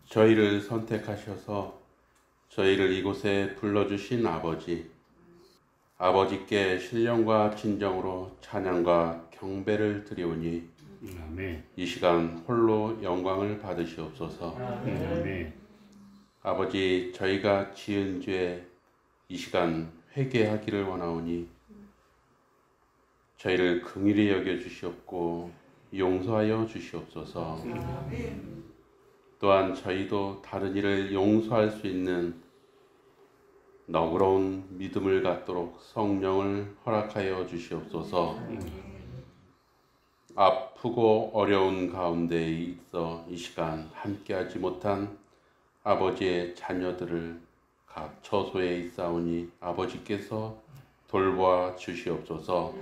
저희를 선택하셔서 저희를 이곳에 불러주신 아버지께 신령과 진정으로 찬양과 경배를 드리오니 아멘. 이 시간 홀로 영광을 받으시옵소서. 아멘. 아버지, 저희가 지은 죄 이 시간 회개하기를 원하오니 저희를 긍휼히 여겨 주시옵고 용서하여 주시옵소서. 또한 저희도 다른 이를 용서할 수 있는 너그러운 믿음을 갖도록 성령을 허락하여 주시옵소서. 아프고 어려운 가운데 있어 이 시간 함께하지 못한 아버지의 자녀들을 각 처소에 있사오니 아버지께서 돌보아 주시옵소서.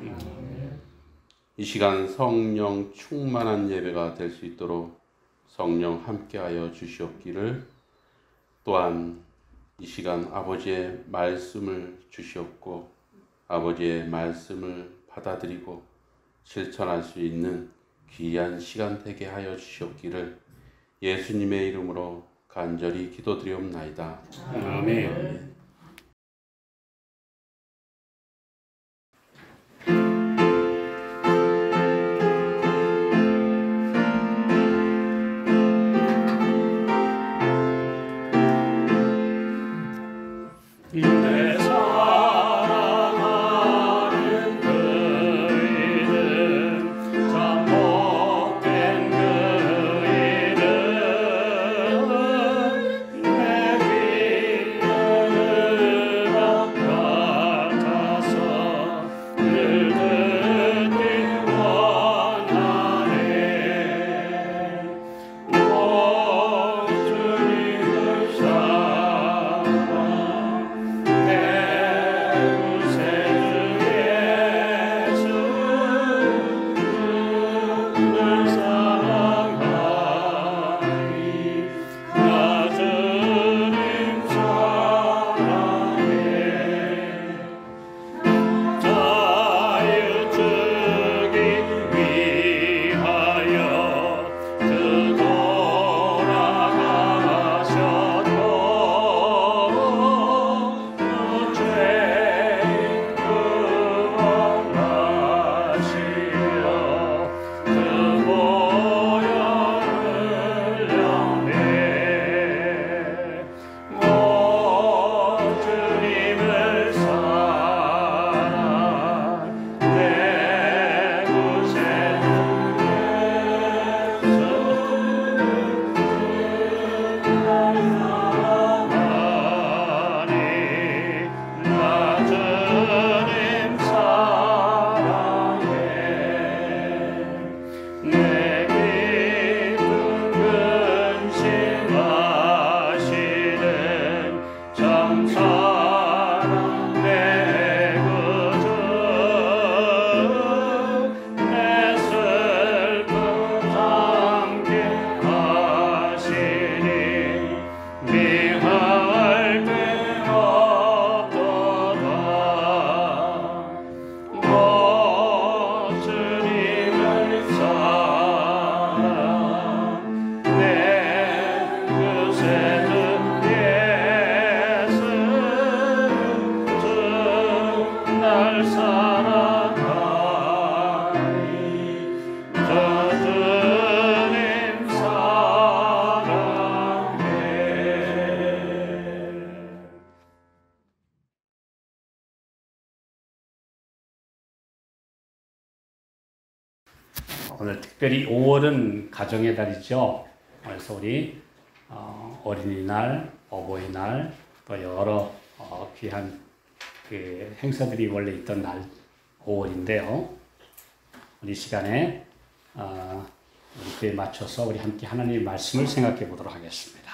이 시간 성령 충만한 예배가 될 수 있도록 성령 함께하여 주시옵기를, 또한 이 시간 아버지의 말씀을 주시옵고 아버지의 말씀을 받아들이고 실천할 수 있는 귀한 시간 되게 하여 주시옵기를 예수님의 이름으로 간절히 기도드리옵나이다. 아멘. 오늘 특별히 5월은 가정의 달이죠. 그래서 우리 어린이날, 어버이날, 또 여러 귀한 그 행사들이 원래 있던 날 5월인데요. 우리 시간에 우리 그에 맞춰서 우리 함께 하나님의 말씀을 생각해 보도록 하겠습니다.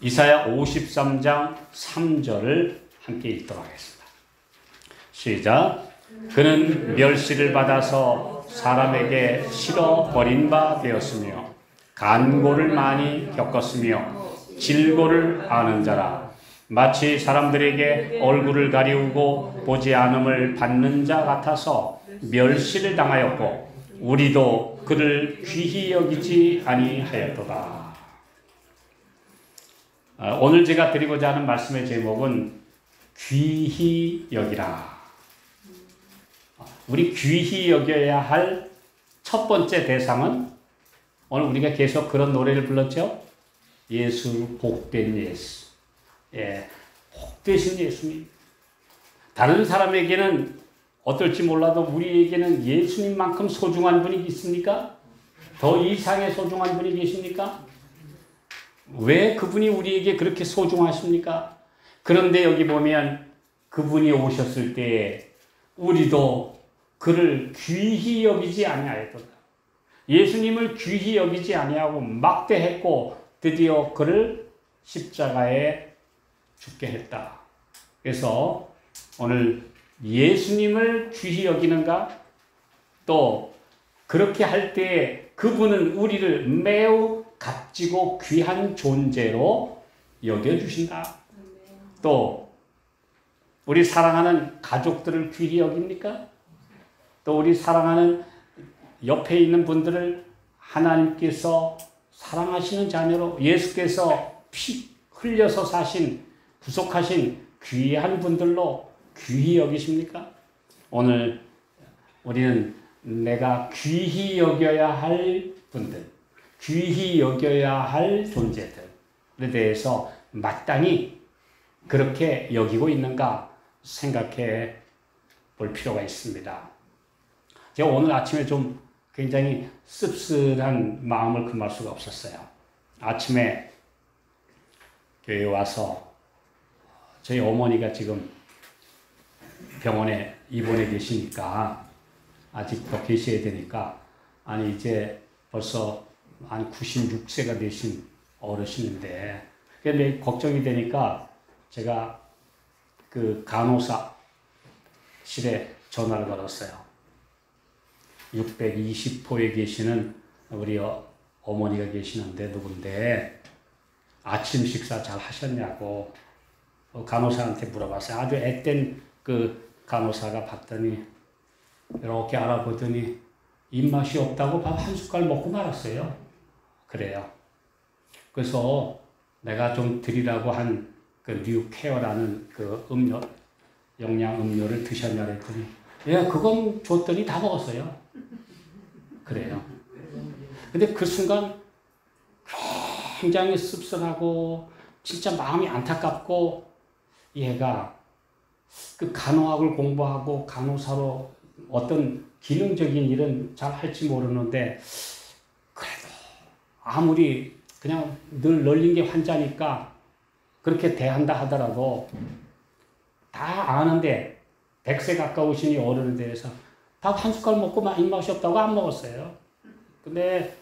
이사야 53장 3절을 함께 읽도록 하겠습니다. 시작. 그는 멸시를 받아서 사람에게 실어 버린 바 되었으며 간고를 많이 겪었으며 질고를 아는 자라. 마치 사람들에게 얼굴을 가리우고 보지 않음을 받는 자 같아서 멸시를 당하였고 우리도 그를 귀히 여기지 아니하였도다. 오늘 제가 드리고자 하는 말씀의 제목은 귀히 여기라. 우리 귀히 여겨야 할 첫 번째 대상은 오늘 우리가 계속 그런 노래를 불렀죠. 예수, 복된 예수. 예, 복되신 예수님. 다른 사람에게는 어떨지 몰라도 우리에게는 예수님만큼 소중한 분이 있습니까? 더 이상의 소중한 분이 계십니까? 왜 그분이 우리에게 그렇게 소중하십니까? 그런데 여기 보면 그분이 오셨을 때 우리도 그를 귀히 여기지 아니하였도다. 예수님을 귀히 여기지 아니하고 막대했고 드디어 그를 십자가에 죽게 했다. 그래서 오늘 예수님을 귀히 여기는가? 또 그렇게 할 때 그분은 우리를 매우 값지고 귀한 존재로 여겨주신다. 또 우리 사랑하는 가족들을 귀히 여깁니까? 또 우리 사랑하는 옆에 있는 분들을 하나님께서 사랑하시는 자녀로 예수께서 피 흘려서 사신 구속하신 귀한 분들로 귀히 여기십니까? 오늘 우리는 내가 귀히 여겨야 할 분들, 귀히 여겨야 할 존재들에 대해서 마땅히 그렇게 여기고 있는가 생각해 볼 필요가 있습니다. 제가 오늘 아침에 좀 굉장히 씁쓸한 마음을 금할 수가 없었어요. 아침에 교회에 와서 저희 어머니가 지금 병원에 입원해 계시니까 아직 더 계셔야 되니까 아니 이제 벌써 한 96세가 되신 어르신인데 근데 걱정이 되니까 제가 그 간호사실에 전화를 걸었어요. 620호에 계시는 우리 어머니가 계시는데 누군데 아침 식사 잘 하셨냐고 간호사한테 물어봤어요. 아주 앳된 그 간호사가 봤더니 이렇게 알아보더니 입맛이 없다고 밥 한 숟갈 먹고 말았어요. 그래요. 그래서 내가 좀 드리라고 한 그 뉴케어라는 그 음료, 영양 음료를 드셨냐 그랬더니 예, 그건 줬더니 다 먹었어요. 그래요. 근데 그 순간 굉장히 씁쓸하고 진짜 마음이 안타깝고 얘가 그 간호학을 공부하고 간호사로 어떤 기능적인 일은 잘 할지 모르는데 그래도 아무리 그냥 늘 널린 게 환자니까 그렇게 대한다 하더라도 다 아는데 100세 가까우신 이 어른에 대해서 밥 한 숟갈 먹고 입맛이 없다고 안 먹었어요. 근데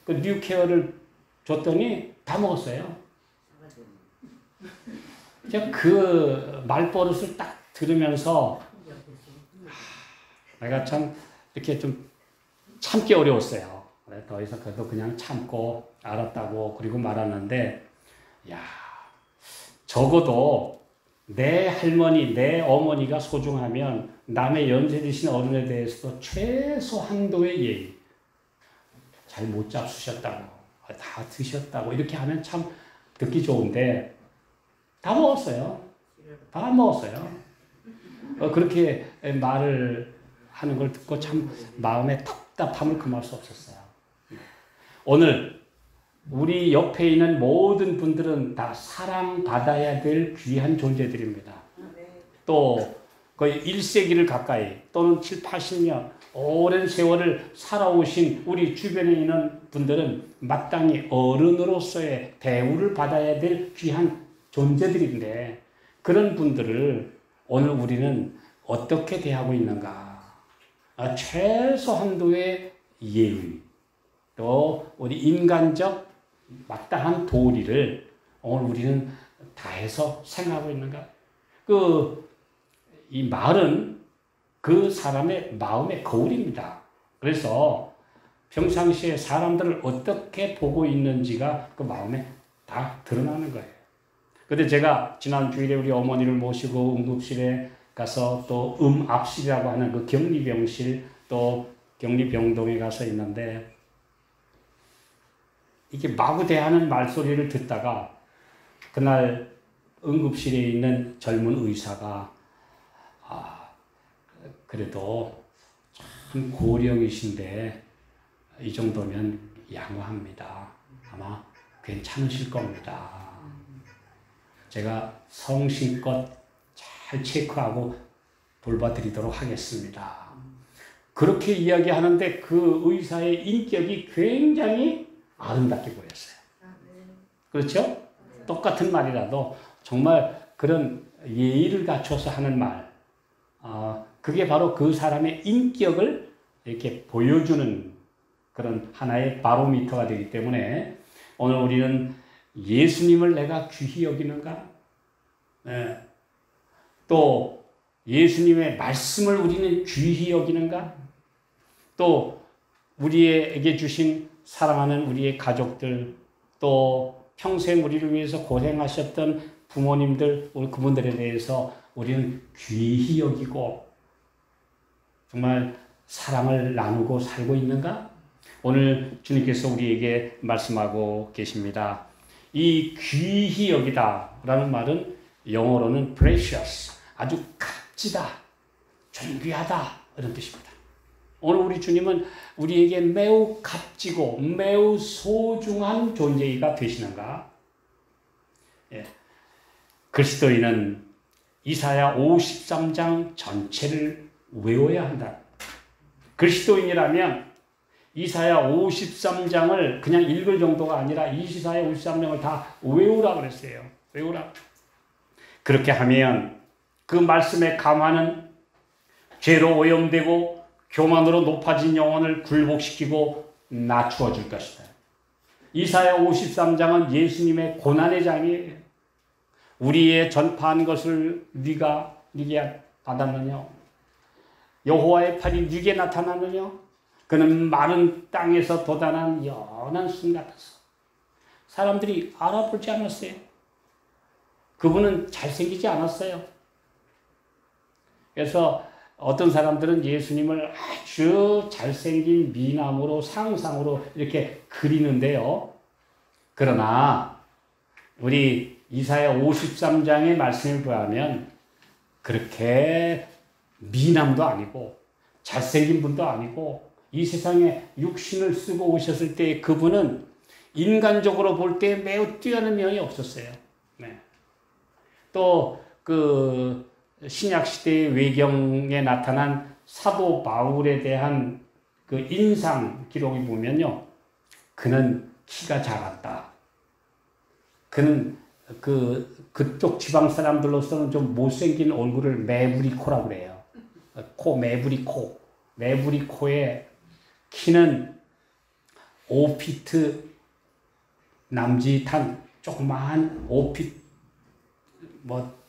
그 뉴케어를 줬더니 다 먹었어요. 제가 그 말버릇을 딱 들으면서 내가 참 이렇게 좀 참기 어려웠어요. 더 이상 그래도 그냥 참고 알았다고 그리고 말았는데 야 적어도 내 할머니, 내 어머니가 소중하면 남의 연세 드신 어른에 대해서도 최소 한도의 예의 잘 못 잡수셨다고 다 드셨다고 이렇게 하면 참 듣기 좋은데 다 먹었어요. 다 먹었어요. 그렇게 말을 하는 걸 듣고 참 마음에 답답함을 금할 수 없었어요. 오늘 우리 옆에 있는 모든 분들은 다 사랑받아야 될 귀한 존재들입니다. 또 거의 1세기를 가까이 또는 7, 80년 오랜 세월을 살아오신 우리 주변에 있는 분들은 마땅히 어른으로서의 대우를 받아야 될 귀한 존재들인데 그런 분들을 오늘 우리는 어떻게 대하고 있는가? 최소 한도의 예의 또 우리 인간적 마땅한 도리를 오늘 우리는 다해서 생각하고 있는가? 이 말은 그 사람의 마음의 거울입니다. 그래서 평상시에 사람들을 어떻게 보고 있는지가 그 마음에 다 드러나는 거예요. 근데 제가 지난 주일에 우리 어머니를 모시고 응급실에 가서 또 음압실이라고 하는 그 격리병실 또 격리병동에 가서 있는데 이게 마구 대하는 말소리를 듣다가 그날 응급실에 있는 젊은 의사가 그래도 참 고령이신데 이 정도면 양호합니다. 아마 괜찮으실 겁니다. 제가 성심껏 잘 체크하고 돌봐드리도록 하겠습니다. 그렇게 이야기하는데 그 의사의 인격이 굉장히 아름답게 보였어요. 그렇죠? 똑같은 말이라도 정말 그런 예의를 갖춰서 하는 말, 그게 바로 그 사람의 인격을 이렇게 보여주는 그런 하나의 바로미터가 되기 때문에 오늘 우리는 예수님을 내가 귀히 여기는가? 네. 또 예수님의 말씀을 우리는 귀히 여기는가? 또 우리에게 주신 사랑하는 우리의 가족들, 또 평생 우리를 위해서 고생하셨던 부모님들, 우리 그분들에 대해서 우리는 귀히 여기고 정말 사랑을 나누고 살고 있는가? 오늘 주님께서 우리에게 말씀하고 계십니다. 이 귀히 여기다라는 말은 영어로는 precious, 아주 값지다, 존귀하다 이런 뜻입니다. 오늘 우리 주님은 우리에게 매우 값지고 매우 소중한 존재가 되시는가? 예. 그리스도인은 이사야 53장 전체를 외워야 한다. 그리스도인이라면 이사야 53장을 그냥 읽을 정도가 아니라 이사야 53장을 다 외우라 그랬어요. 외우라. 그렇게 하면 그 말씀에 감화는 죄로 오염되고 교만으로 높아진 영혼을 굴복시키고 낮추어 줄 것이다. 이사야 53장은 예수님의 고난의 장이에요. 우리의 전파한 것을 네가 받았느냐? 여호와의 팔이 네게 나타나느냐? 그는 마른 땅에서 돋아난 연한 순 같았어. 사람들이 알아보지 않았어요. 그분은 잘생기지 않았어요. 그래서 어떤 사람들은 예수님을 아주 잘생긴 미남으로 상상으로 이렇게 그리는데요. 그러나 우리 이사야 53장의 말씀을 보면 그렇게 미남도 아니고 잘생긴 분도 아니고 이 세상에 육신을 쓰고 오셨을 때 그분은 인간적으로 볼 때 매우 뛰어난 면이 없었어요. 네. 또 그 신약 시대의 외경에 나타난 사도 바울에 대한 그 인상 기록을 보면요, 그는 키가 작았다. 그는 그쪽 지방 사람들로서는 좀 못생긴 얼굴을 매부리코라고 그래요. 매부리코. 매부리코의 키는 5피트 남짓한 조그마한 5피트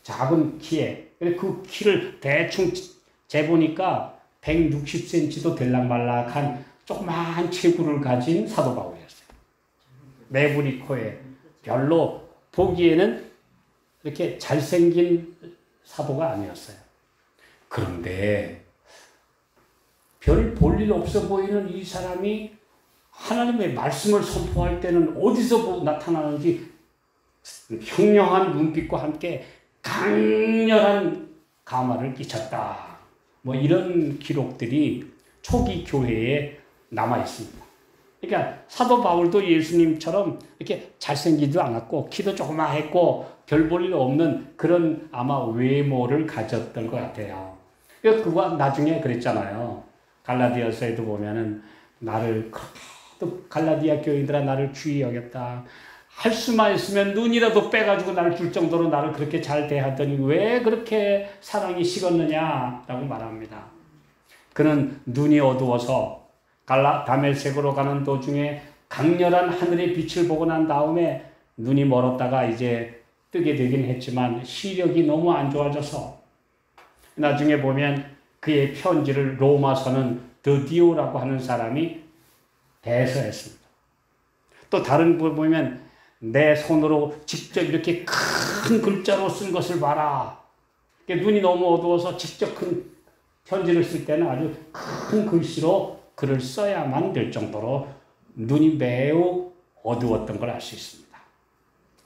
작은 키에 그 키를 대충 재보니까 160cm도 될락말락한 조그마한 체구를 가진 사도 바울이었어요. 매부리코에 별로 보기에는 이렇게 잘생긴 사도가 아니었어요. 그런데 별 볼 일 없어 보이는 이 사람이 하나님의 말씀을 선포할 때는 어디서 나타나는지 형령한 눈빛과 함께 강렬한 감화를 끼쳤다. 이런 기록들이 초기 교회에 남아 있습니다. 그러니까 사도 바울도 예수님처럼 이렇게 잘생기지도 않았고 키도 조그마했고 별 볼 일 없는 그런 아마 외모를 가졌던 것 같아요. 그가 나중에 그랬잖아요. 갈라디아서에도 보면은 나를 또 갈라디아 교인들아 나를 귀히 여겼다. 할 수만 있으면 눈이라도 빼가지고 나를 줄 정도로 나를 그렇게 잘 대하더니 왜 그렇게 사랑이 식었느냐라고 말합니다. 그는 눈이 어두워서 다메섹으로 가는 도중에 강렬한 하늘의 빛을 보고 난 다음에 눈이 멀었다가 이제 뜨게 되긴 했지만 시력이 너무 안 좋아져서 나중에 보면 그의 편지를 로마서는 드디오라고 하는 사람이 대서했습니다. 또 다른 분 보면 내 손으로 직접 이렇게 큰 글자로 쓴 것을 봐라. 눈이 너무 어두워서 직접 큰 편지를 쓸 때는 아주 큰 글씨로 글을 써야만 될 정도로 눈이 매우 어두웠던 걸 알 수 있습니다.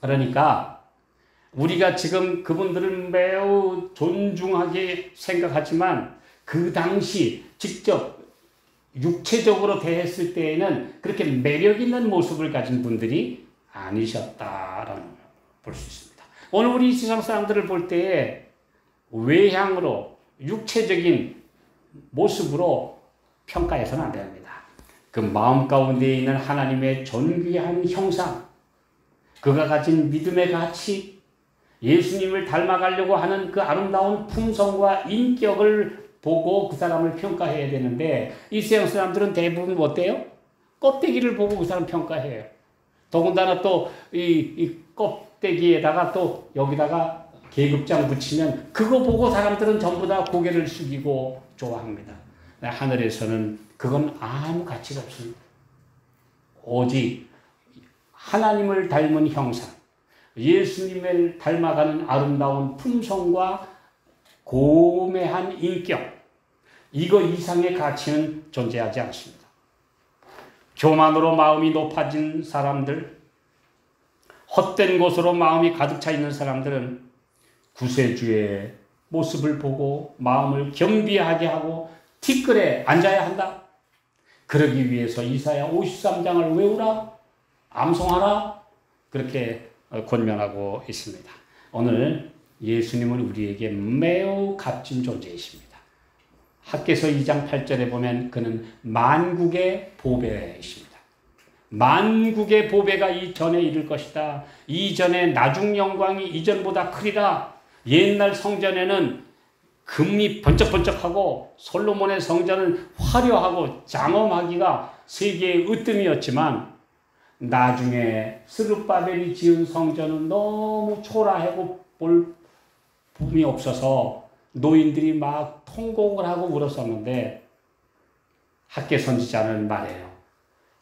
그러니까 우리가 지금 그분들을 매우 존중하게 생각하지만 그 당시 직접 육체적으로 대했을 때에는 그렇게 매력 있는 모습을 가진 분들이 아니셨다라는 걸 볼 수 있습니다. 오늘 우리 세상 사람들을 볼 때에 외향으로 육체적인 모습으로 평가해서는 안 됩니다. 그 마음 가운데 있는 하나님의 존귀한 형상, 그가 가진 믿음의 가치, 예수님을 닮아가려고 하는 그 아름다운 품성과 인격을 보고 그 사람을 평가해야 되는데 이 세상 사람들은 대부분 어때요? 껍데기를 보고 그 사람 평가해요. 더군다나 또 이 껍데기에다가 또 여기다가 계급장 붙이면 그거 보고 사람들은 전부 다 고개를 숙이고 좋아합니다. 하늘에서는 그건 아무 가치가 없습니다. 오직 하나님을 닮은 형상, 예수님을 닮아가는 아름다운 품성과 고매한 인격, 이거 이상의 가치는 존재하지 않습니다. 교만으로 마음이 높아진 사람들, 헛된 곳으로 마음이 가득 차 있는 사람들은 구세주의 모습을 보고 마음을 겸비하게 하고 티끌에 앉아야 한다. 그러기 위해서 이사야 53장을 외우라, 암송하라, 그렇게 권면하고 있습니다. 오늘 예수님은 우리에게 매우 값진 존재이십니다. 학개서 2장 8절에 보면 그는 만국의 보배이십니다. 만국의 보배가 이전에 이를 것이다. 이전에 나중 영광이 이전보다 크리라. 옛날 성전에는 금이 번쩍번쩍하고 솔로몬의 성전은 화려하고 장엄하기가 세계의 으뜸이었지만 나중에 스룹바벨이 지은 성전은 너무 초라하고 볼 붐이 없어서 노인들이 막 통곡을 하고 울었었는데 학개 선지자는 말해요.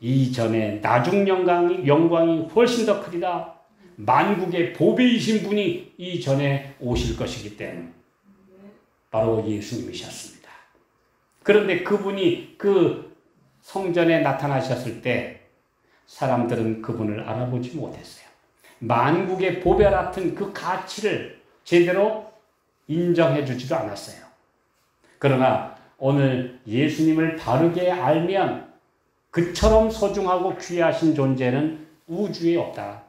이전에 나중 영광이 훨씬 더 크리라. 만국의 보배이신 분이 이전에 오실 것이기 때문에 바로 예수님이셨습니다. 그런데 그분이 그 성전에 나타나셨을 때 사람들은 그분을 알아보지 못했어요. 만국의 보배 같은 그 가치를 제대로 인정해 주지도 않았어요. 그러나 오늘 예수님을 바르게 알면 그처럼 소중하고 귀하신 존재는 우주에 없다.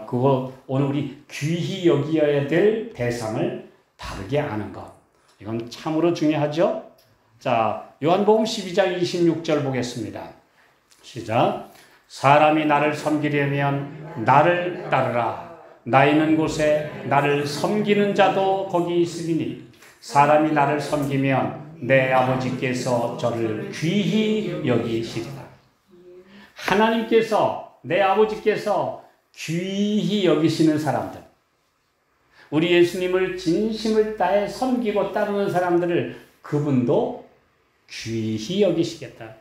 그거 오늘 우리 귀히 여기어야 될 대상을 바르게 아는 것. 이건 참으로 중요하죠? 자, 요한복음 12장 26절 보겠습니다. 시작. 사람이 나를 섬기려면 나를 따르라. 나 있는 곳에 나를 섬기는 자도 거기 있으리니 사람이 나를 섬기면 내 아버지께서 저를 귀히 여기시리라. 하나님께서, 내 아버지께서 귀히 여기시는 사람들, 우리 예수님을 진심을 다해 섬기고 따르는 사람들을 그분도 귀히 여기시겠다.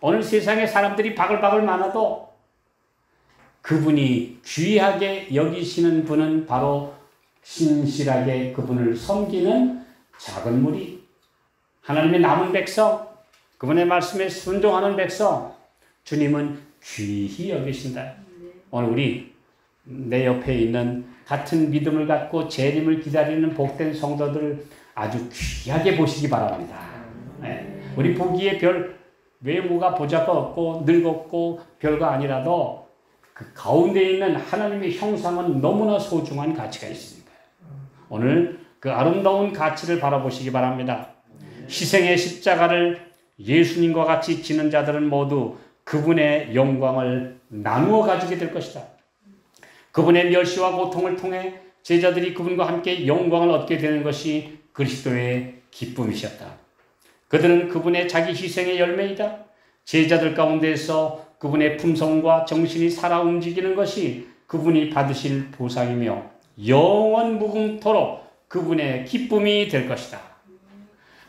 오늘 세상에 사람들이 바글바글 많아도 그분이 귀하게 여기시는 분은 바로 신실하게 그분을 섬기는 작은 무리, 하나님의 남은 백성, 그분의 말씀에 순종하는 백성, 주님은 귀히 여기신다. 오늘 우리 내 옆에 있는 같은 믿음을 갖고 재림을 기다리는 복된 성도들을 아주 귀하게 보시기 바랍니다. 네. 우리 보기에 별 외모가 보잘것 없고 늙었고 별거 아니라도 그 가운데 있는 하나님의 형상은 너무나 소중한 가치가 있습니다. 오늘 그 아름다운 가치를 바라보시기 바랍니다. 희생의 십자가를 예수님과 같이 지는 자들은 모두 그분의 영광을 나누어 가지게 될 것이다. 그분의 멸시와 고통을 통해 제자들이 그분과 함께 영광을 얻게 되는 것이 그리스도의 기쁨이셨다. 그들은 그분의 자기 희생의 열매이다. 제자들 가운데서 그분의 품성과 정신이 살아 움직이는 것이 그분이 받으실 보상이며 영원 무궁토록 그분의 기쁨이 될 것이다.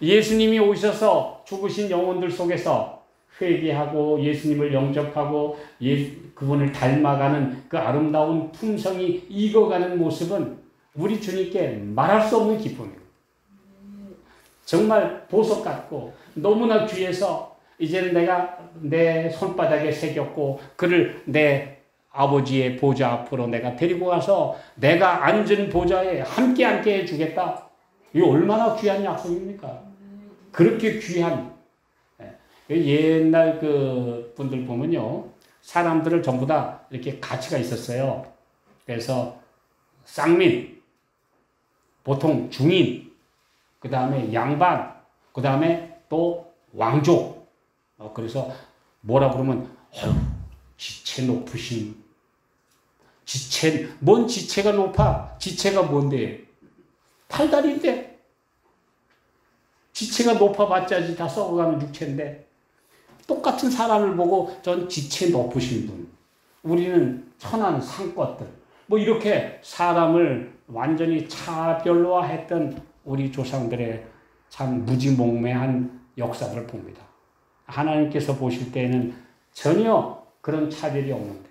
예수님이 오셔서 죽으신 영혼들 속에서 회개하고 예수님을 영접하고 그분을 닮아가는 그 아름다운 품성이 익어가는 모습은 우리 주님께 말할 수 없는 기쁨이에요. 정말 보석 같고 너무나 귀해서 이제는 내가 내 손바닥에 새겼고 그를 내 아버지의 보좌 앞으로 내가 데리고 가서 내가 앉은 보좌에 함께 앉게 해주겠다. 이거 얼마나 귀한 약속입니까? 그렇게 귀한. 옛날 그 분들 보면요. 사람들을 전부 다 이렇게 가치가 있었어요. 그래서 쌍민, 보통 중인, 그 다음에 양반, 그 다음에 또 왕족. 그래서 뭐라 그러면 지체 높으신. 뭔 지체가 높아? 지체가 뭔데? 팔다리인데. 지체가 높아봤자지 다 썩어가는 육체인데. 똑같은 사람을 보고 전 지체 높으신 분. 우리는 천한 상껏들. 뭐 이렇게 사람을 완전히 차별화했던 우리 조상들의 참 무지몽매한 역사를 봅니다. 하나님께서 보실 때에는 전혀 그런 차별이 없는데,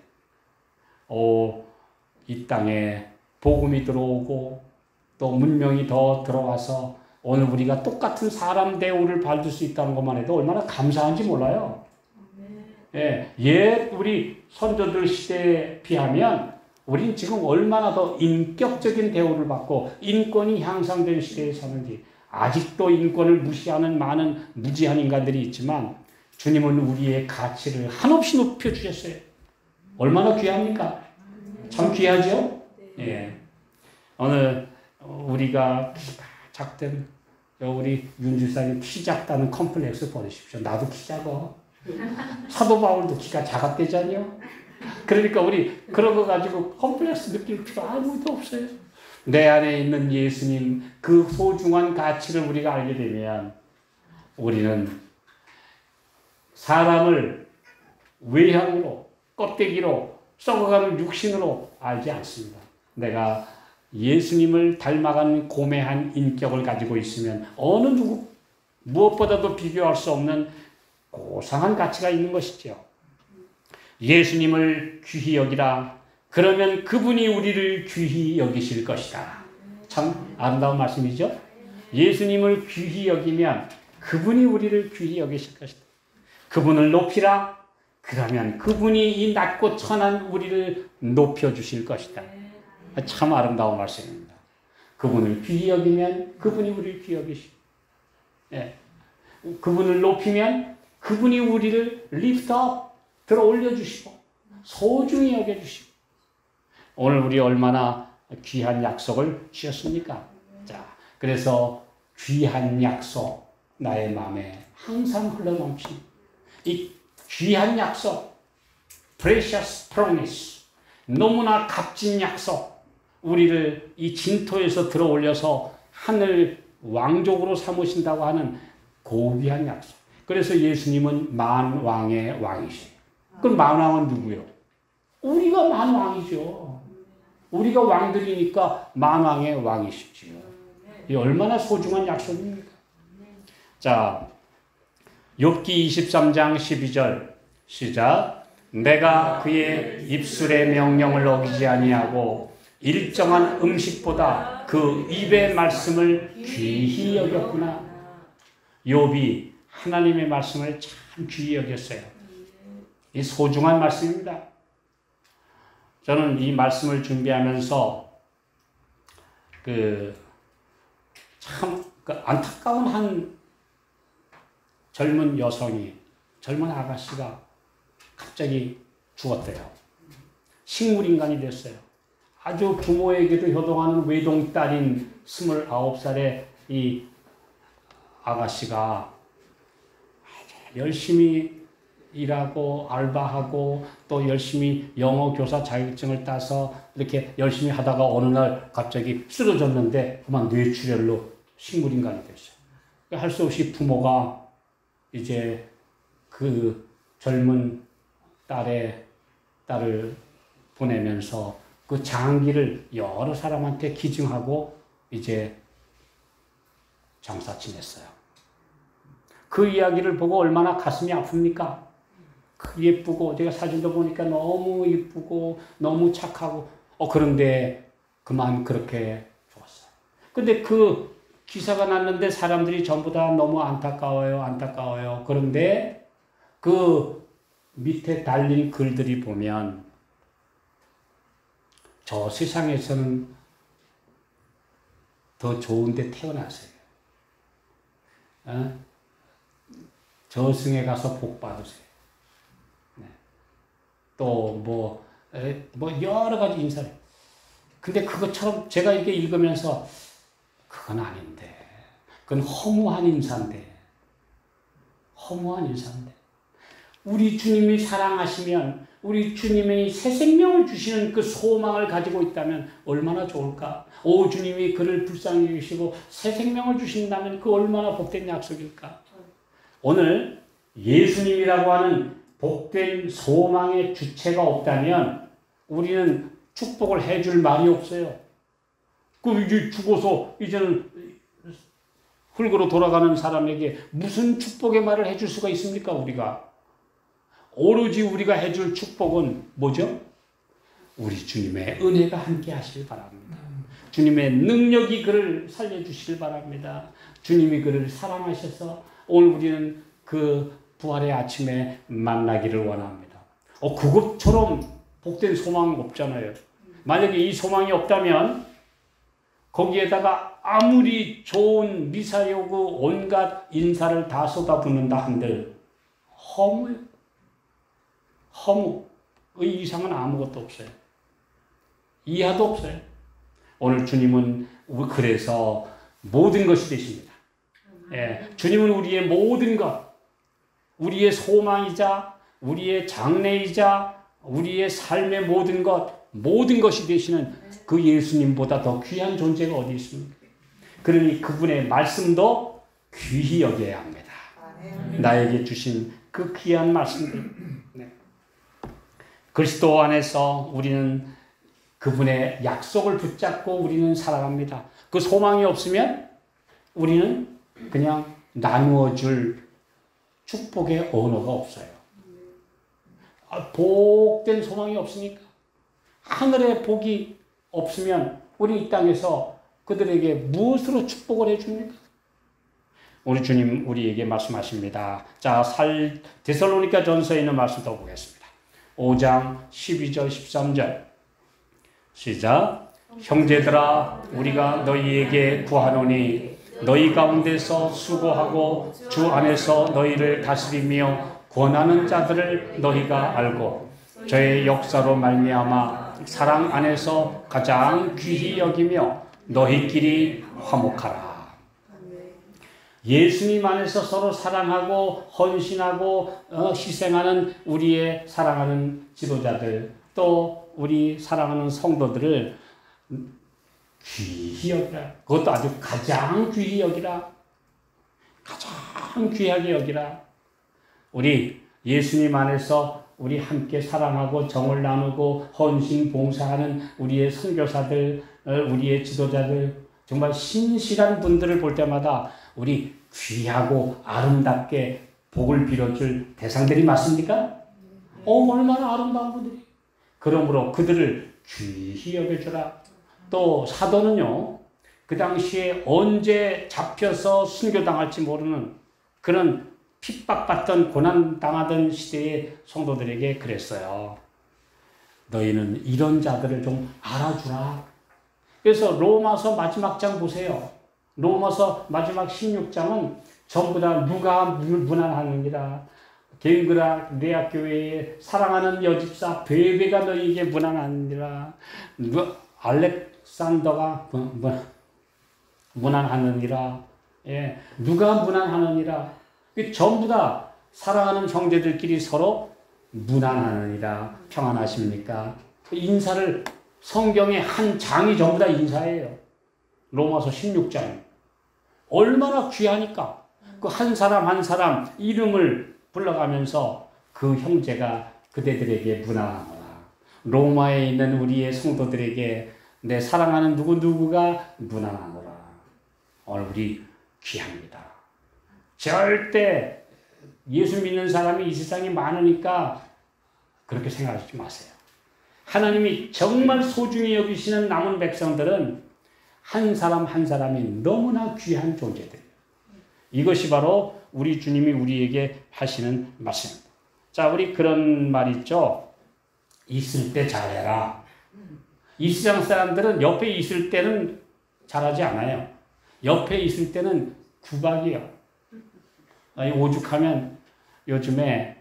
이 땅에 복음이 들어오고 또 문명이 더 들어와서 오늘 우리가 똑같은 사람 대우를 받을 수 있다는 것만 해도 얼마나 감사한지 몰라요. 예, 옛 우리 선조들 시대에 비하면 우린 지금 얼마나 더 인격적인 대우를 받고 인권이 향상된 시대에 사는지. 아직도 인권을 무시하는 많은 무지한 인간들이 있지만 주님은 우리의 가치를 한없이 높여주셨어요. 얼마나 귀합니까? 참 귀하죠? 예. 오늘 우리가 키가 작든 우리 윤주사님 키 작다는 컴플렉스 버리십시오. 나도 키 작아. 사도 바울도 키가 작았대잖아요. 그러니까 우리 그런 거 가지고 컴플렉스 느낄 필요 아무것도 없어요. 내 안에 있는 예수님 그 소중한 가치를 우리가 알게 되면 우리는 사람을 외향으로 껍데기로 썩어가는 육신으로 알지 않습니다. 내가 예수님을 닮아가는 고매한 인격을 가지고 있으면 어느 누구 무엇보다도 비교할 수 없는 고상한 가치가 있는 것이죠. 예수님을 귀히 여기라. 그러면 그분이 우리를 귀히 여기실 것이다. 참 아름다운 말씀이죠. 예수님을 귀히 여기면 그분이 우리를 귀히 여기실 것이다. 그분을 높이라. 그러면 그분이 이 낮고 천한 우리를 높여주실 것이다. 참 아름다운 말씀입니다. 그분을 귀히 여기면 그분이 우리를 귀히 여기시고, 예. 그분을 높이면 그분이 우리를 lift 들어 올려주시고 소중히 여겨주시고. 오늘 우리 얼마나 귀한 약속을 주셨습니까? 자, 그래서 귀한 약속 나의 마음에 항상 흘러넘치는 이 귀한 약속, precious promise, 너무나 값진 약속, 우리를 이 진토에서 들어 올려서 하늘 왕족으로 삼으신다고 하는 고귀한 약속. 그래서 예수님은 만왕의 왕이시에요. 그럼 만왕은 누구요? 우리가 만왕이죠. 우리가 왕들이니까 만왕의 왕이시지요. 이 얼마나 소중한 약속입니까? 자, 욥기 23장 12절 시작. 내가 그의 입술의 명령을 어기지 아니하고 일정한 음식보다 그 입의 말씀을 귀히 여겼구나. 욥이 하나님의 말씀을 참 귀히 여겼어요. 이 소중한 말씀입니다. 저는 이 말씀을 준비하면서 참 안타까운 한 젊은 여성이, 젊은 아가씨가 갑자기 죽었대요. 식물인간이 됐어요. 아주 부모에게도 효동하는 외동딸인 29살의 이 아가씨가 열심히 일하고 알바하고 또 열심히 영어 교사 자격증을 따서 이렇게 열심히 하다가 어느 날 갑자기 쓰러졌는데 그만 뇌출혈로 식물인간이 됐어요. 할 수 없이 부모가 이제 그 젊은 딸을 보내면서 그 장기를 여러 사람한테 기증하고 이제 장사치냈어요. 그 이야기를 보고 얼마나 가슴이 아픕니까? 예쁘고 제가 사진도 보니까 너무 예쁘고 너무 착하고 그런데 그만 그렇게 죽었어요. 근데 그 기사가 났는데 사람들이 전부 다 너무 안타까워요. 그런데 그 밑에 달린 글들이 보면 저 세상에서는 더 좋은 데 태어나세요. 저승에 가서 복 받으세요. 네. 또 뭐 여러 가지 인사를. 근데 그것처럼 제가 이렇게 읽으면서 그건 아닌데. 그건 허무한 인사인데. 허무한 인사인데. 우리 주님이 사랑하시면 우리 주님이 새 생명을 주시는 그 소망을 가지고 있다면 얼마나 좋을까? 오, 주님이 그를 불쌍히 여기시고 새 생명을 주신다면 그 얼마나 복된 약속일까? 오늘 예수님이라고 하는 복된 소망의 주체가 없다면 우리는 축복을 해줄 말이 없어요. 그 이제 죽어서 이제는 흙으로 돌아가는 사람에게 무슨 축복의 말을 해줄 수가 있습니까, 우리가? 오로지 우리가 해줄 축복은 뭐죠? 우리 주님의 은혜가 함께 하시길 바랍니다. 주님의 능력이 그를 살려주시길 바랍니다. 주님이 그를 사랑하셔서 오늘 우리는 그 부활의 아침에 만나기를 원합니다. 그것처럼 복된 소망은 없잖아요. 만약에 이 소망이 없다면 거기에다가 아무리 좋은 미사여구 온갖 인사를 다 쏟아붓는다 한들 허무요. 허무. 이 이상은 아무것도 없어요. 이하도 없어요. 오늘 주님은 그래서 모든 것이 되십니다. 예, 주님은 우리의 모든 것, 우리의 소망이자 우리의 장래이자 우리의 삶의 모든 것이 되시는 그 예수님보다 더 귀한 존재가 어디 있습니까? 그러니 그분의 말씀도 귀히 여겨야 합니다. 나에게 주신 그 귀한 말씀들. 네. 그리스도 안에서 우리는 그분의 약속을 붙잡고 우리는 살아갑니다. 그 소망이 없으면 우리는 그냥 나누어줄 축복의 언어가 없어요. 복된 소망이 없으니까. 하늘의 복이 없으면 우리 이 땅에서 그들에게 무엇으로 축복을 해줍니까? 우리 주님 우리에게 말씀하십니다. 자, 데살로니가 전서에 있는 말씀 더 보겠습니다. 5장 12절 13절 시작. 형제들아 우리가 너희에게 구하노니 너희 가운데서 수고하고 주 안에서 너희를 다스리며 권하는 자들을 너희가 알고 저의 역사로 말미암아 사랑 안에서 가장 귀히 여기며 너희끼리 화목하라. 예수님 안에서 서로 사랑하고 헌신하고 희생하는 우리의 사랑하는 지도자들 또 우리 사랑하는 성도들을 귀히 여기라. 그것도 아주 가장 귀히 여기라. 가장 귀하게 여기라. 우리 예수님 안에서 우리 함께 사랑하고 정을 나누고 헌신 봉사하는 우리의 선교사들, 우리의 지도자들, 정말 신실한 분들을 볼 때마다 우리 귀하고 아름답게 복을 빌어줄 대상들이 맞습니까? 얼마나 아름다운 분들이. 그러므로 그들을 귀히 여겨주라. 또 사도는요, 그 당시에 언제 잡혀서 순교당할지 모르는 그런 핍박받던 고난당하던 시대의 성도들에게 그랬어요. 너희는 이런 자들을 좀 알아주라. 그래서 로마서 마지막 장 보세요. 로마서 마지막 16장은 전부 다 누가 문안하느니라. 갱그라 레아교회에 사랑하는 여집사 베베가 너희에게 문안하느니라. 알렉산더가 문안하느니라. 예, 누가 문안하느니라. 전부 다 사랑하는 형제들끼리 서로 문안하느니라. 평안하십니까? 인사를 성경의 한 장이 전부 다 인사예요. 로마서 16장. 얼마나 귀하니까. 그 한 사람 한 사람 이름을 불러가면서 그 형제가 그대들에게 문안하노라. 로마에 있는 우리의 성도들에게 내 사랑하는 누구누구가 문안하노라. 오늘 우리 귀합니다. 절대 예수 믿는 사람이 이 세상에 많으니까 그렇게 생각하지 마세요. 하나님이 정말 소중히 여기시는 남은 백성들은 한 사람 한 사람이 너무나 귀한 존재들이에요. 이것이 바로 우리 주님이 우리에게 하시는 말씀입니다. 자, 우리 그런 말 있죠. 있을 때 잘해라. 이 세상 사람들은 옆에 있을 때는 잘하지 않아요. 옆에 있을 때는 구박이요. 오죽하면 요즘에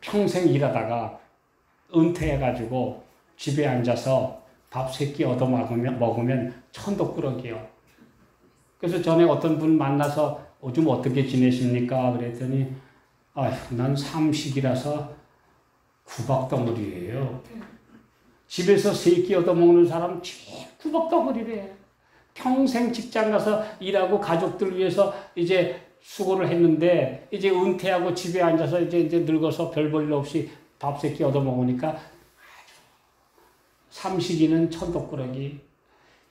평생 일하다가 은퇴해가지고 집에 앉아서 밥 3끼 얻어 먹으면 천덕꾸러기요. 그래서 전에 어떤 분 만나서 요즘 어떻게 지내십니까? 그랬더니 난 삼식이라서 구박덩어리예요. 집에서 3끼 얻어먹는 사람 제일 구박덩어리래. 평생 직장 가서 일하고 가족들 위해서 이제 수고를 했는데 이제 은퇴하고 집에 앉아서 이제 늙어서 별 볼 일 없이 밥 3끼 얻어먹으니까 삼식이는 천덕꾸러기,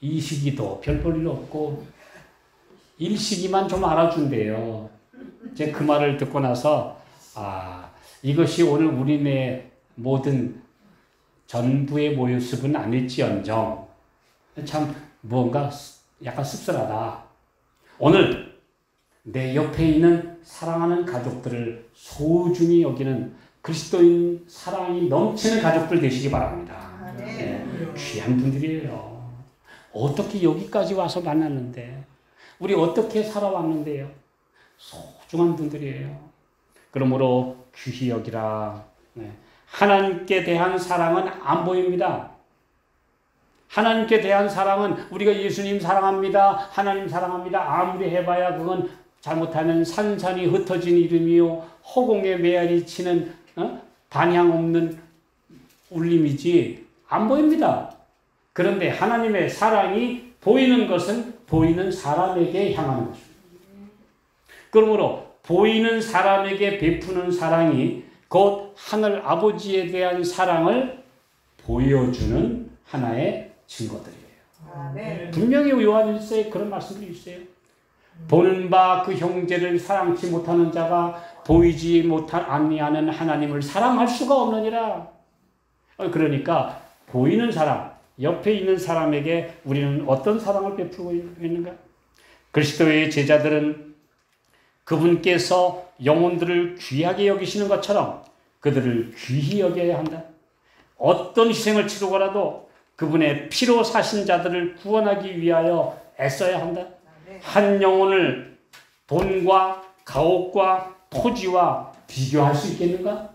이식이도 별 볼 일 없고 일식이만 좀 알아준대요. 이제 그 말을 듣고 나서 이것이 오늘 우리네 모든 전부의 모습은 아닐지언정 참 뭔가 약간 씁쓸하다. 오늘 내 옆에 있는 사랑하는 가족들을 소중히 여기는 그리스도인 사랑이 넘치는 가족들 되시기 바랍니다. 네, 귀한 분들이에요. 어떻게 여기까지 와서 만났는데 우리 어떻게 살아왔는데요. 소중한 분들이에요. 그러므로 귀히 여기라. 네. 하나님께 대한 사랑은 안 보입니다. 하나님께 대한 사랑은 우리가 예수님 사랑합니다. 하나님 사랑합니다. 아무리 해봐야 그건 잘못하면 산산이 흩어진 이름이요 허공에 메아리 치는 반향 없는 울림이지 안 보입니다. 그런데 하나님의 사랑이 보이는 것은 보이는 사람에게 향하는 것입니다. 그러므로 보이는 사람에게 베푸는 사랑이 곧 하늘 아버지에 대한 사랑을 보여주는 하나의 증거들이에요. 분명히 요한 1서에 그런 말씀들이 있어요. 보는 바 그 형제를 사랑치 못하는 자가 보이지 아니하는 하나님을 사랑할 수가 없느니라. 그러니까 보이는 사람, 옆에 있는 사람에게 우리는 어떤 사랑을 베풀고 있는가? 그리스도의 제자들은 그분께서 영혼들을 귀하게 여기시는 것처럼 그들을 귀히 여겨야 한다. 어떤 희생을 치르고라도 그분의 피로 사신 자들을 구원하기 위하여 애써야 한다. 한 영혼을 돈과 가옥과 토지와 비교할 수 있겠는가?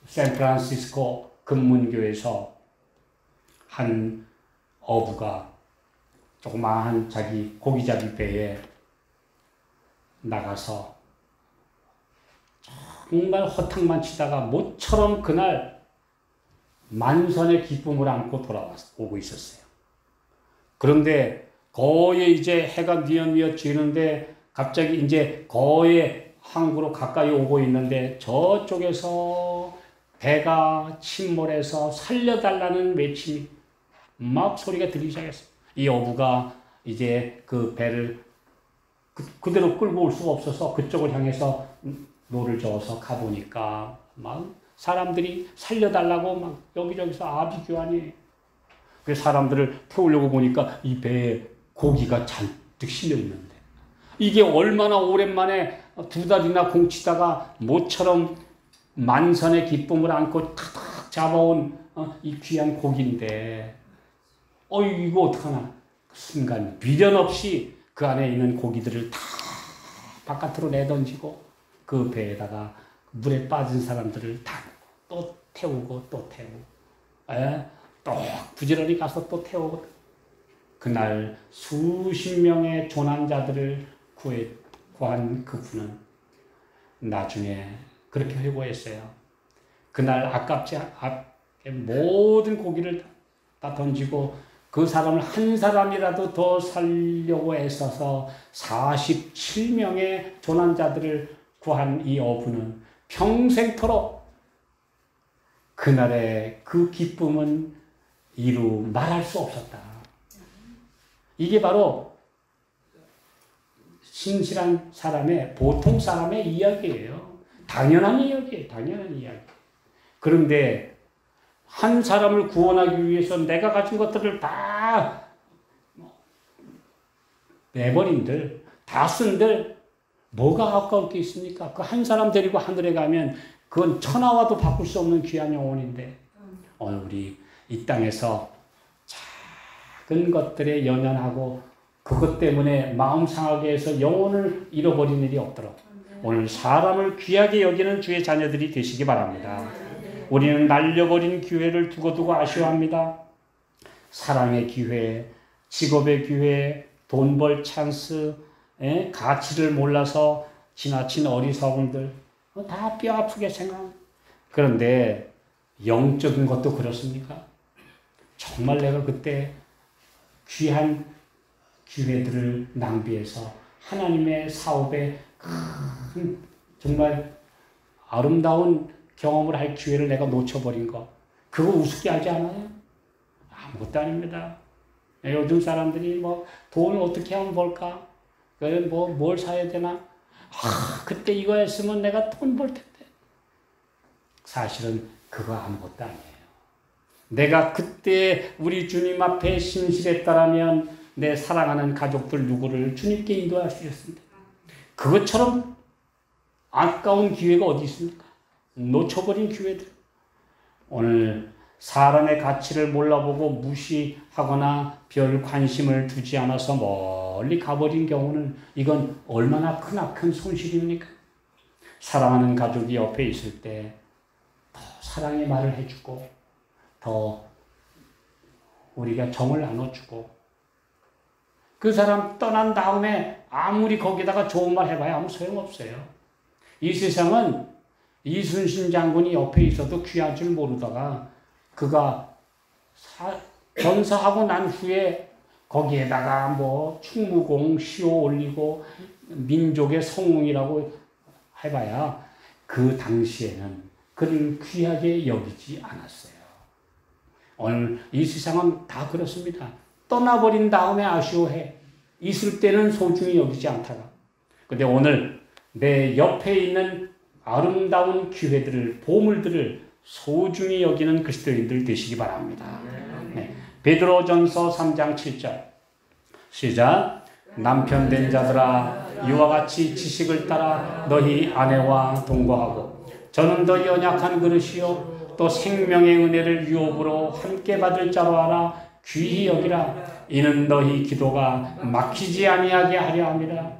샌프란시스코 금문교에서 한 어부가 조그마한 자기 고기잡이 배에 나가서 정말 허탕만 치다가 모처럼 그날 만선의 기쁨을 안고 돌아오고 있었어요. 그런데 거의 이제 해가 뉘엿뉘엿 지는데 갑자기 이제 거의 항구로 가까이 오고 있는데 저쪽에서 배가 침몰해서 살려달라는 외침이 막 소리가 들리기 시작했어요. 이 어부가 이제 그 배를 그대로 끌고 올 수가 없어서 그쪽을 향해서 노를 저어서 가보니까 막 사람들이 살려달라고 막 여기저기서 아비규환이. 그 사람들을 태우려고 보니까 이 배에 고기가 잔뜩 실려 있는데 이게 얼마나 오랜만에 2달이나 공치다가 모처럼 만선의 기쁨을 안고 탁탁 잡아온 이 귀한 고기인데 이거 어떡하나. 순간 미련 없이 그 안에 있는 고기들을 다 바깥으로 내던지고 그 배에다가 물에 빠진 사람들을 다 또 태우고 또 태우고 또 부지런히 가서 또 태우고. 그날 수십 명의 조난자들을 구한 그분은 나중에 그렇게 회고했어요. 그날 아깝지 않게 모든 고기를 다 던지고 그 사람을 한 사람이라도 더 살려고 애써서 47명의 조난자들을 구한 이 어부는 평생토록 그날의 그 기쁨은 이루 말할 수 없었다. 이게 바로 신실한 사람의, 보통 사람의 이야기예요. 당연한 이야기예요. 당연한 이야기. 그런데 한 사람을 구원하기 위해서 내가 가진 것들을 다 내버린들, 다 쓴들 뭐가 아까울 게 있습니까? 그 한 사람 데리고 하늘에 가면 그건 천하와도 바꿀 수 없는 귀한 영혼인데 오늘 우리 이 땅에서 작은 것들에 연연하고 그것 때문에 마음 상하게 해서 영혼을 잃어버린 일이 없도록 오늘 사람을 귀하게 여기는 주의 자녀들이 되시기 바랍니다. 우리는 날려버린 기회를 두고두고 아쉬워합니다. 사랑의 기회, 직업의 기회, 돈 벌 찬스, 가치를 몰라서 지나친 어리석음들 다 뼈아프게 생각합니다. 그런데 영적인 것도 그렇습니까? 정말 내가 그때 귀한 기회들을 낭비해서 하나님의 사업에 큰 정말 아름다운 경험을 할 기회를 내가 놓쳐버린 거, 그거 우습게 하지 않아요? 아무것도 아닙니다. 요즘 사람들이 뭐 돈을 어떻게 하면 벌까? 뭘 사야 되나? 그때 이거 했으면 내가 돈 벌 텐데. 사실은 그거 아무것도 아니에요. 내가 그때 우리 주님 앞에 신실했다라면 내 사랑하는 가족들 누구를 주님께 인도할 수 있습니다. 그것처럼 아까운 기회가 어디 있습니까? 놓쳐버린 기회들. 오늘 사람의 가치를 몰라보고 무시하거나 별 관심을 두지 않아서 멀리 가버린 경우는 이건 얼마나 큰 손실입니까? 사랑하는 가족이 옆에 있을 때 더 사랑의 말을 해주고 더 우리가 정을 나눠주고 그 사람 떠난 다음에 아무리 거기다가 좋은 말 해봐야 아무 소용없어요. 이 세상은 이순신 장군이 옆에 있어도 귀한 줄 모르다가 그가 전사하고 난 후에 거기에다가 뭐 충무공 시호 올리고 민족의 성웅이라고 해봐야 그 당시에는 그를 귀하게 여기지 않았어요. 오늘 이 세상은 다 그렇습니다. 떠나버린 다음에 아쉬워해. 있을 때는 소중히 여기지 않다가. 근데 오늘 내 옆에 있는 아름다운 기회들을, 보물들을 소중히 여기는 그리스도인들 되시기 바랍니다. 네. 베드로전서 3장 7절 시작. 남편 된 자들아 이와 같이 지식을 따라 너희 아내와 동거하고 저는 더 연약한 그릇이요 또 생명의 은혜를 유업으로 함께 받을 자로 알아 귀히 여기라. 이는 너희 기도가 막히지 아니하게 하려 함이라.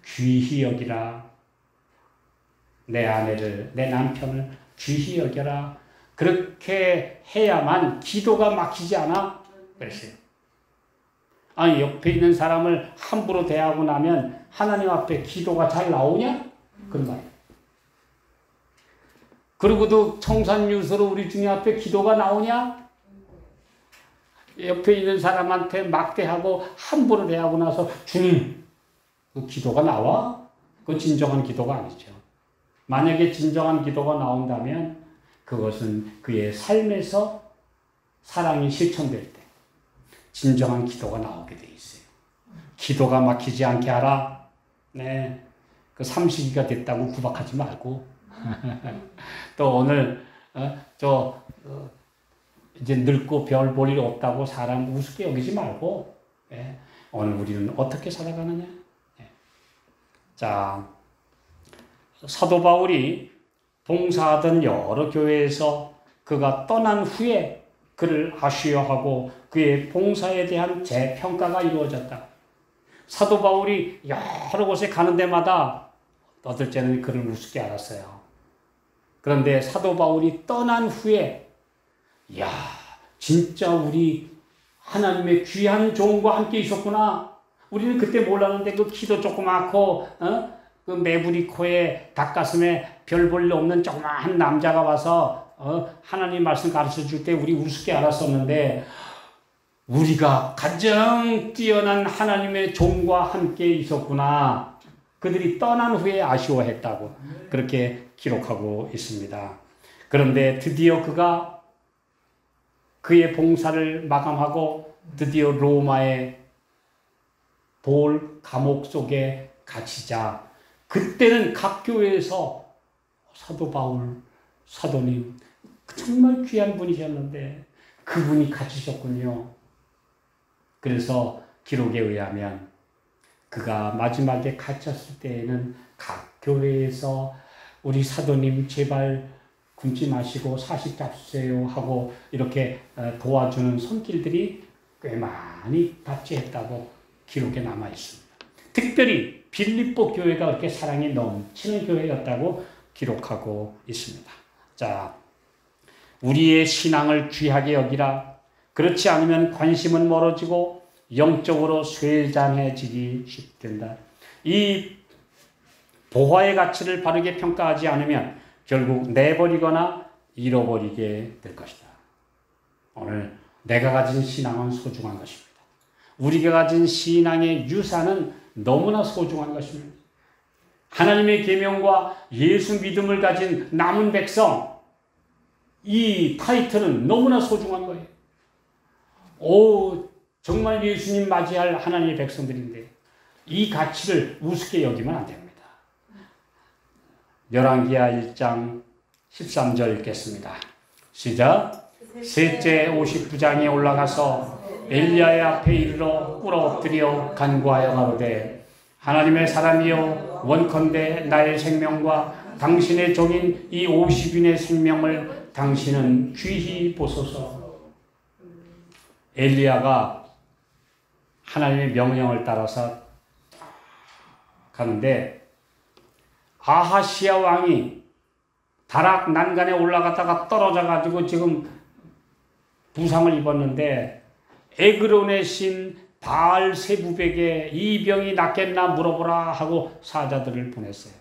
귀히 여기라. 내 아내를, 내 남편을 귀히 여겨라. 그렇게 해야만 기도가 막히지 않아? 그랬어요. 아니, 옆에 있는 사람을 함부로 대하고 나면 하나님 앞에 기도가 잘 나오냐? 그런 말이에요. 그리고도 청산유서로 우리 주님 앞에 기도가 나오냐? 옆에 있는 사람한테 막대하고 함부로 대하고 나서 주님, 그 기도가 나와? 그 진정한 기도가 아니죠. 만약에 진정한 기도가 나온다면 그것은 그의 삶에서 사랑이 실천될 때 진정한 기도가 나오게 돼 있어요. 기도가 막히지 않게 하라. 네, 그 삼식이가 됐다고 구박하지 말고 또 오늘 이제 늙고 별 볼 일 없다고 사람 우습게 여기지 말고 오늘 우리는 어떻게 살아가느냐. 자, 사도 바울이 봉사하던 여러 교회에서 그가 떠난 후에 그를 아쉬워하고 그의 봉사에 대한 재평가가 이루어졌다. 사도 바울이 여러 곳에 가는 데마다 어떨 때는 그를 우습게 알았어요. 그런데 사도 바울이 떠난 후에 야, 진짜 우리 하나님의 귀한 종과 함께 있었구나. 우리는 그때 몰랐는데 그 키도 조그맣고 그 매부리 코에 닭가슴에 별 볼 일 없는 조그마한 남자가 와서 하나님 말씀 가르쳐 줄 때 우리 우습게 알았었는데 우리가 가장 뛰어난 하나님의 종과 함께 있었구나. 그들이 떠난 후에 아쉬워했다고 그렇게 기록하고 있습니다. 그런데 드디어 그가 그의 봉사를 마감하고 드디어 로마의 돌 감옥 속에 갇히자 그때는 각 교회에서 사도 바울, 사도님 정말 귀한 분이셨는데 그분이 갇히셨군요. 그래서 기록에 의하면 그가 마지막에 갇혔을 때에는 각 교회에서 우리 사도님 제발 굶지 마시고 사식 잡수세요 하고 이렇게 도와주는 손길들이 꽤 많이 답지했다고 기록에 남아 있습니다. 특별히 빌립보 교회가 그렇게 사랑이 넘치는 교회였다고 기록하고 있습니다. 자, 우리의 신앙을 귀하게 여기라. 그렇지 않으면 관심은 멀어지고 영적으로 쇠잔해지기 쉽된다. 이 보화의 가치를 바르게 평가하지 않으면 결국 내버리거나 잃어버리게 될 것이다. 오늘 내가 가진 신앙은 소중한 것입니다. 우리가 가진 신앙의 유산은 너무나 소중한 것입니다. 하나님의 계명과 예수 믿음을 가진 남은 백성, 이 타이틀은 너무나 소중한 거예요. 정말 예수님 맞이할 하나님의 백성들인데 이 가치를 우습게 여기면 안 됩니다. 열왕기하 1장 13절 읽겠습니다. 시작. 셋째 50부장이 올라가서 엘리야의 앞에 이르러 꿇어 엎드려 간구하여 가로되 하나님의 사람이여 원컨대 나의 생명과 당신의 종인 이 50인의 생명을 당신은 귀히 보소서. 엘리야가 하나님의 명령을 따라서 가는데 아하시야 왕이 다락 난간에 올라갔다가 떨어져가지고 지금 부상을 입었는데 에그론의 신 바알세붑에게 이 병이 낫겠나 물어보라 하고 사자들을 보냈어요.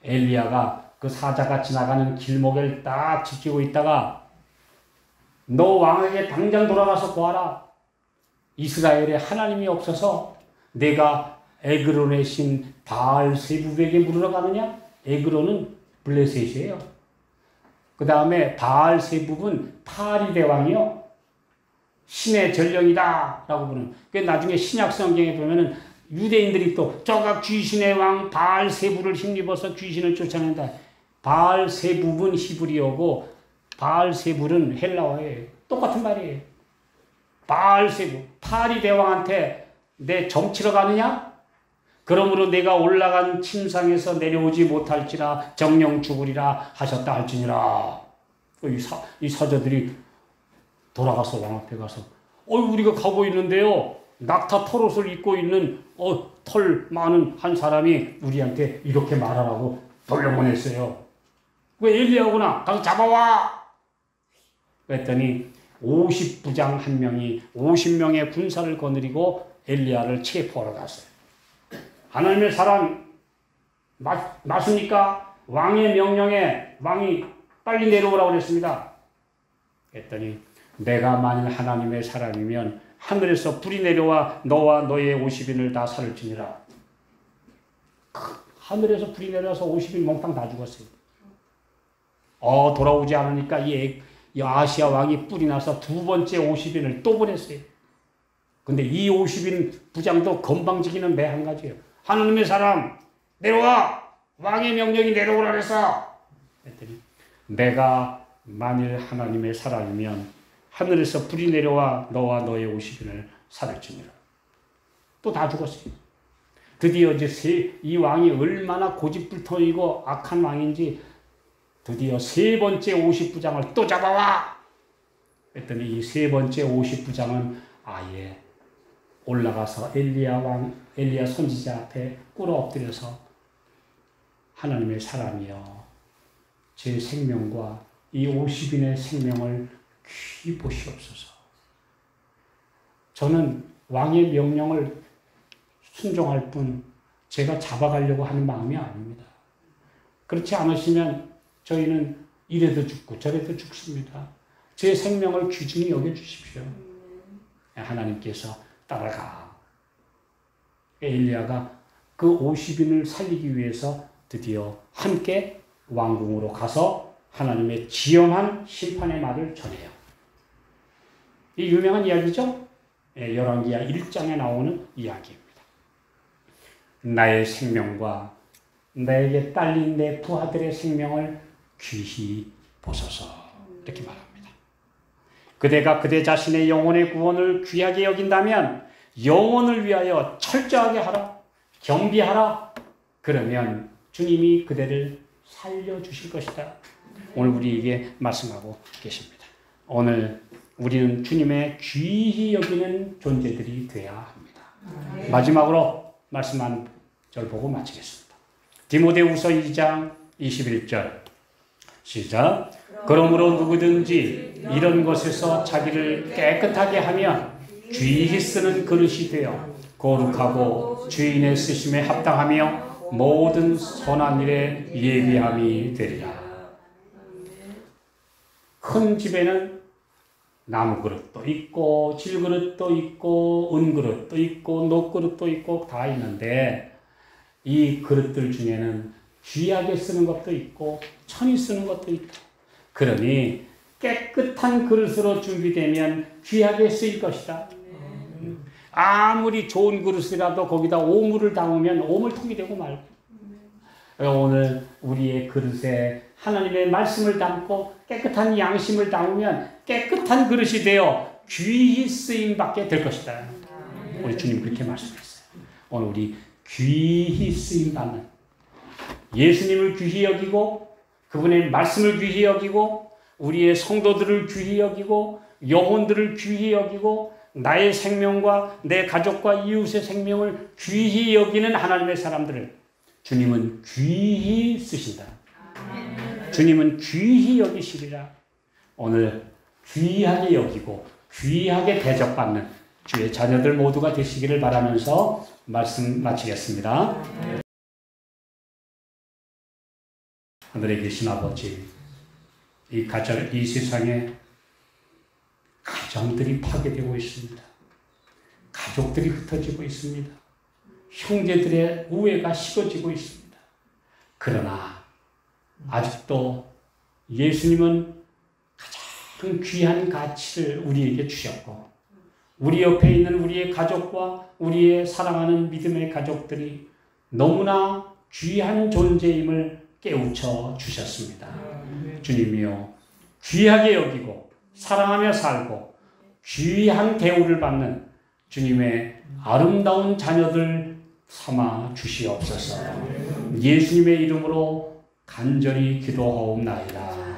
엘리야가 그 사자가 지나가는 길목을 딱 지키고 있다가 너 왕에게 당장 돌아가서 구하라. 이스라엘에 하나님이 없어서 내가 에그론의 신 바알세붑에게 물으러 가느냐? 에그론은 블레셋이에요. 그 다음에 바알세붑은 파리 대왕이요. 신의 전령이다 라고 부르는. 그 나중에 신약 성경에 보면은 유대인들이 또 저가 귀신의 왕 바알세붑을 힘입어서 귀신을 쫓아낸다. 바알세붑은 히브리어고 바알세붑은 헬라어예요. 똑같은 말이에요. 바알세붑, 파리 대왕한테 내 점치러 가느냐? 그러므로 내가 올라간 침상에서 내려오지 못할지라 정령 죽으리라 하셨다 할지니라. 이 사자들이 돌아가서 왕 앞에 가서 우리가 가고 있는데요. 낙타 털옷을 입고 있는 털 많은 한 사람이 우리한테 이렇게 말하라고 돌려보냈어요. 왜 엘리야구나 가서 잡아와. 그랬더니 50부장 한 명이 50명의 군사를 거느리고 엘리야를 체포하러 갔어요. 하나님의 사람 맞습니까? 왕의 명령에 왕이 빨리 내려오라고 그랬습니다. 그랬더니 내가 만일 하나님의 사람이면 하늘에서 불이 내려와 너와 너의 50인을 다 살을 지니라. 하늘에서 불이 내려와서 50인 몽땅 다 죽었어요. 돌아오지 않으니까 이 아시아 왕이 뿔이 나서 두 번째 50인을 또 보냈어요. 근데 이 50인 부장도 건방지기는 매 한 가지예요. 하나님의 사람 내려와. 왕의 명령이 내려오라 그랬어. 그랬더니 내가 만일 하나님의 사람이면 하늘에서 불이 내려와 너와 너의 50인을 살을 지니라. 또 다 죽었어요. 드디어 이제 이 왕이 얼마나 고집불통이고 악한 왕인지 드디어 세 번째 50부장을 또 잡아와. 그랬더니 이 세 번째 50부장은 아예 올라가서 엘리야 선지자 앞에 꿇어 엎드려서 하나님의 사람이여 제 생명과 이 50인의 생명을 귀히 보시옵소서. 저는 왕의 명령을 순종할 뿐 제가 잡아가려고 하는 마음이 아닙니다. 그렇지 않으시면 저희는 이래도 죽고 저래도 죽습니다. 제 생명을 귀중히 여겨주십시오. 하나님께서 따라가. 엘리야가 그 50인을 살리기 위해서 드디어 함께 왕궁으로 가서 하나님의 지엄한 심판의 말을 전해요. 이 유명한 이야기죠? 열왕기하 1장에 나오는 이야기입니다. 나의 생명과 나에게 딸린 내 부하들의 생명을 귀히 보소서. 이렇게 말합니다. 그대가 그대 자신의 영혼의 구원을 귀하게 여긴다면 영혼을 위하여 철저하게 하라. 경비하라. 그러면 주님이 그대를 살려주실 것이다. 오늘 우리에게 말씀하고 계십니다. 오늘 우리는 주님의 귀히 여기는 존재들이 되어야 합니다. 마지막으로 말씀 한 절 보고 마치겠습니다. 디모데후서 2장 21절 시작. 그러므로 누구든지 이런 것에서 자기를 깨끗하게 하며 귀히 쓰는 그릇이 되어 거룩하고 주인의 쓰심에 합당하며 모든 선한 일에 예비함이 되리라. 큰 집에는 나무 그릇도 있고 질그릇도 있고 은그릇도 있고 녹그릇도 있고 다 있는데 이 그릇들 중에는 귀하게 쓰는 것도 있고 천히 쓰는 것도 있다. 그러니 깨끗한 그릇으로 준비되면 귀하게 쓰일 것이다. 아무리 좋은 그릇이라도 거기다 오물을 담으면 오물통이 되고 말고. 오늘 우리의 그릇에 하나님의 말씀을 담고 깨끗한 양심을 담으면 깨끗한 그릇이 되어 귀히 쓰임받게 될 것이다. 우리 주님 그렇게 말씀했어요. 오늘 우리 귀히 쓰임받는 예수님을 귀히 여기고 그분의 말씀을 귀히 여기고 우리의 성도들을 귀히 여기고 영혼들을 귀히 여기고 나의 생명과 내 가족과 이웃의 생명을 귀히 여기는 하나님의 사람들을 주님은 귀히 쓰신다. 주님은 귀히 여기시리라. 오늘 귀하게 여기고 귀하게 대접받는 주의 자녀들 모두가 되시기를 바라면서 말씀 마치겠습니다. 하늘에 계신 아버지, 이 세상에 가정들이 파괴되고 있습니다. 가족들이 흩어지고 있습니다. 형제들의 우애가 식어지고 있습니다. 그러나 아직도 예수님은 가장 귀한 가치를 우리에게 주셨고 우리 옆에 있는 우리의 가족과 우리의 사랑하는 믿음의 가족들이 너무나 귀한 존재임을 깨우쳐 주셨습니다. 주님이여 귀하게 여기고 사랑하며 살고 귀한 대우를 받는 주님의 아름다운 자녀들 삼아 주시옵소서. 예수님의 이름으로 간절히 기도하옵나이다.